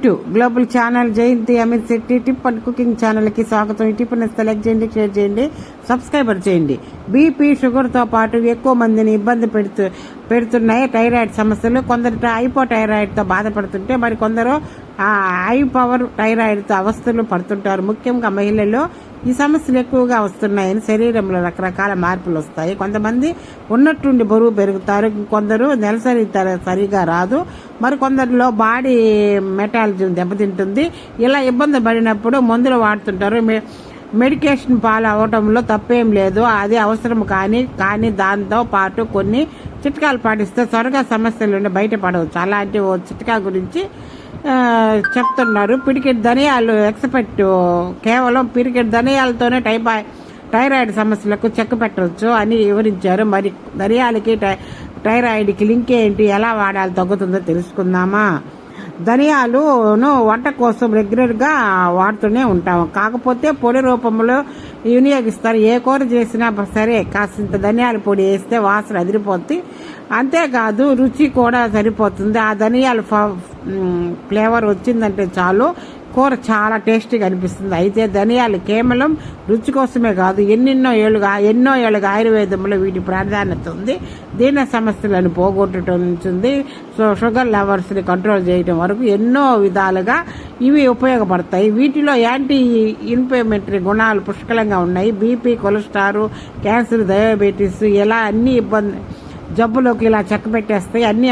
To global channel Jayanti Amit Shetty tip and cooking ఛానల్కి స్వాగతం. ఈ టిప్ సెలెక్ట్ చేయండి, షేర్ చేయండి, సబ్స్క్రైబర్ చేయండి. బీపీ, షుగర్తో పాటు ఎక్కువ మందిని ఇబ్బంది పెడుతున్నాయి థైరాయిడ్ సమస్యలు. కొందరు హైపోథైరాయిడ్తో బాధపడుతుంటే మరి కొందరు హై పవర్ థైరాయిడ్తో అవస్థలు పడుతుంటారు. ముఖ్యంగా మహిళల్లో ఈ సమస్యలు ఎక్కువగా వస్తున్నాయని శరీరంలో రకరకాల మార్పులు వస్తాయి. కొంతమంది ఉన్నట్టుండి బరువు పెరుగుతారు, కొందరు నెలసరి సరిగా రాదు, మరి కొందరిలో బాడీ మెటాలజీ దెబ్బతింటుంది. ఇలా ఇబ్బంది పడినప్పుడు మందులు వాడుతుంటారు. మెడికేషన్ పాలు అవటంలో తప్పేం లేదు, అది అవసరం. కానీ దాంతో పాటు కొన్ని చిట్కాలు పాటిస్తే త్వరగా సమస్యల నుండి బయటపడవచ్చు. అలాంటి ఓ చిట్కా గురించి చెప్తున్నారు. పిడికెట్ ధనియాలు ఎక్స్పెక్ట్ కేవలం పిడికెట్ ధనియాలతోనే థైరాయిడ్ సమస్యలకు చెక్ పెట్టవచ్చు అని వివరించారు. మరి ధనియాలకి థైరాయిడ్కి లింక్ ఏంటి, ఎలా వాడాలి, తగ్గుతుందో తెలుసుకుందామా. ధనియాలును వంట కోసం రెగ్యులర్గా వాడుతూనే ఉంటాము, కాకపోతే పొడి రూపంలో వినియోగిస్తారు. ఏ కూర చేసినా సరే కాసింత ధనియాల పొడి వేస్తే వాసన అదిరిపోతుంది. అంతేకాదు రుచి కూడా సరిపోతుంది. ఆ ధనియాల ఫ్లేవర్ వచ్చిందంటే చాలు, కూర చాలా టేస్టీగా అనిపిస్తుంది. అయితే ధనియాలు కేవలం రుచి కోసమే కాదు, ఎన్నో ఏళ్ళుగా ఆయుర్వేదంలో వీటి ప్రాధాన్యత ఉంది. దీర్ఘ సమస్యలను పోగొట్టడం షుగర్ లెవెల్స్ని కంట్రోల్ చేయడం వరకు ఎన్నో విధాలుగా ఇవి ఉపయోగపడతాయి. వీటిలో యాంటీ ఇన్ఫ్లమేటరీ గుణాలు పుష్కలంగా ఉన్నాయి. బీపీ, కొలెస్ట్రాల్, క్యాన్సర్, డయాబెటీస్ ఇలా అన్ని జబ్బులోకి ఇలా చెక్క పెట్టేస్తాయి. అన్ని